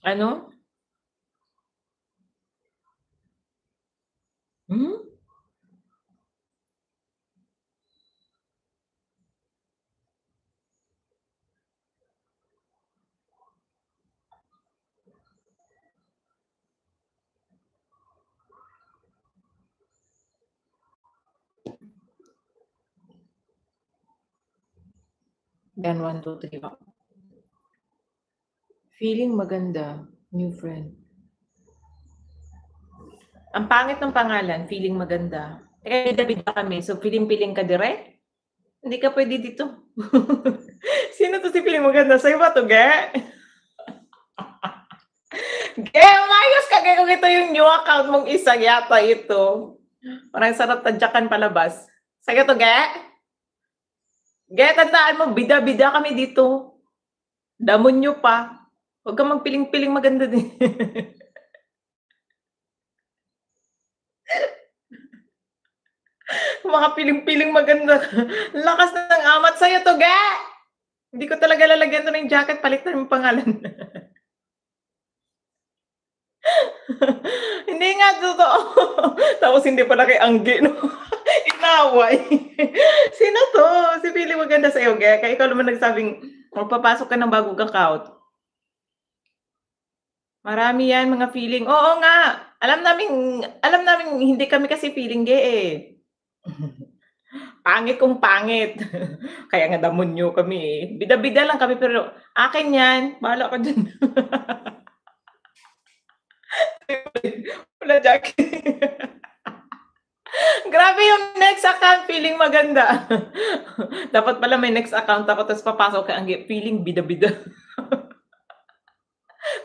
Ano? Hmm? Yan, 1, 2, 3 ba? Feeling maganda, new friend. Ang pangit ng pangalan, feeling maganda. Eh, bida-bida kami, so piling-piling ka dire? Hindi ka puwede dito. Sino 'to si feeling maganda, sa'yo ba 'to, ge? Ge, umayos ka, ge, kung ito yung new account mong isa yata ito. Parang sarap tadyakan palabas. Sa'yo 'to, ge? Ge, tandaan mo bida-bida kami dito. Damonyo pa. Huwag kang magpiling-piling maganda din. Mga piling-piling maganda ka. Lakas ng amat sa'yo 'to, ge! Hindi ko talaga lalagyan 'to ng jacket, palitan mo pangalan. Hindi nga totoo. Tapos hindi pala kay Angge 'no, inaway. Sino 'to? Si feeling maganda sa'yo, ge, kaya ikaw naman nagsabing magpapasok ka ng bagong account. Marami 'yan mga feeling, oo nga, alam naming hindi kami kasi feeling, ge, eh. Pangit kung pangit. Kaya nga damonyo kami, eh. Bida-bida lang kami pero akin 'yan, bahala ka diyan. Wala jacket. Grabe yung next account, feeling maganda. Dapat pala may next account ako ta's papasok kay Angge, feeling bida-bida.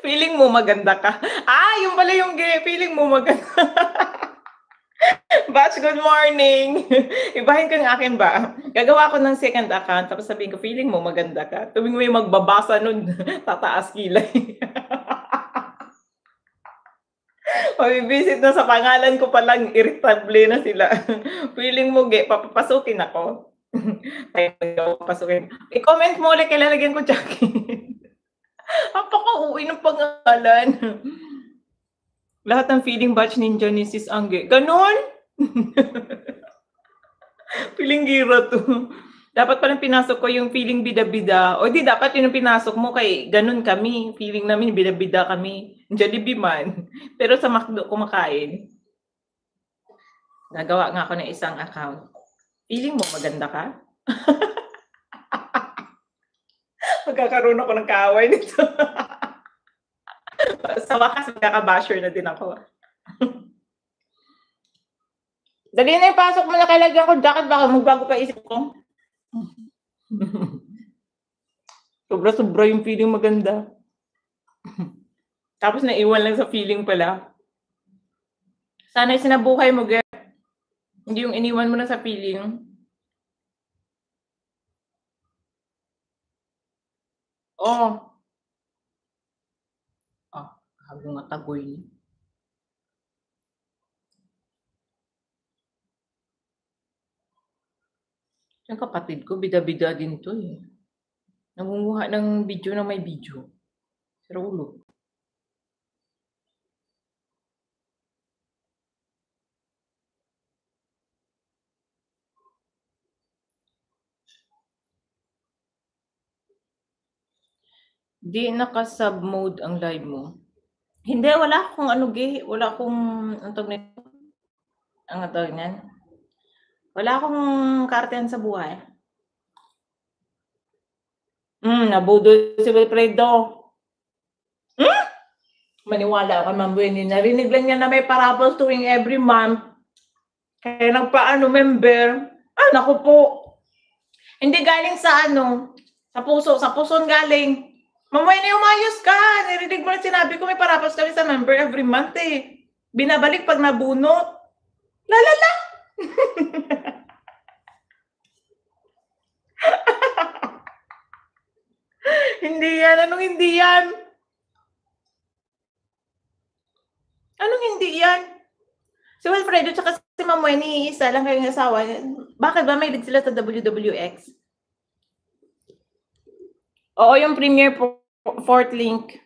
Feeling mo maganda ka. Yun pala yung feeling mo maganda. Batch, good morning. Ibahin ko yung akin ba. Gagawa ako ng second account tapos sabihin ko, feeling mo maganda ka. Tuwing may magbabasa nun, tataas kilay. Mabibisit na sa pangalan ko palang irritable na sila. Feeling mo, papapasukin ako. Ayaw papasukin. I-comment mo ulit, kailalagyan ko jacket. Napaka-OA ng pangalan. Lahat ng feeling batch ninja ni Sis Angge. Gano'n? Feeling gira 'to. Dapat palang pinasok ko yung feeling bida-bida. O di dapat yun yung pinasok mo kay gano'n kami, feeling namin bida-bida kami. Jollibee man, pero sa McDo kumakain. Gagawa nga ako ng isang account. Feeling mo maganda ka? Magkakaroon ako ng kaaway nito. Sa wakas magkaka-basher na din ako. Dali na ipasok mo na, kailangan ko jacket baka magbago pa isip ko. Sobra-sobra yung feeling maganda. Tapos naiwan lang sa feeling pala. Sana'y sinabuhay mo, ge. Hindi yung iniwan mo na sa feeling. Oh. Gago nga tagoy ni. Yung kapatid ko bida-bida din 'to, eh. Nangunguha ng video na may video. Sira ulo. 'Di naka-sub mode ang live mo. Hindi, wala akong ano, ge, wala akong anong tawag nito, anong tawag niyan? Wala akong kaartehan sa buhay. Nabudol si Wilfredo. Hmm? Maniwala ka, Ma'am Wenny, narinig lang niya na may parables tuwing every month. Kaya nagpaano member. Naku po. Hindi galing sa ano, sa puso, sa puson galing. Ma'am Wenny, umayos ka. Narinig mo na sinabi ko may parables kami sa member every month, eh. Binabalik pag nabunot. Lalala. Hindi yan. Anong hindi yan? Anong hindi yan? Si Wilfredo tsaka si Ma'am Wenny, isa lang kayong asawa. Bakit ba mahilig sila sa WWX? Oo, yung premiere 4th link.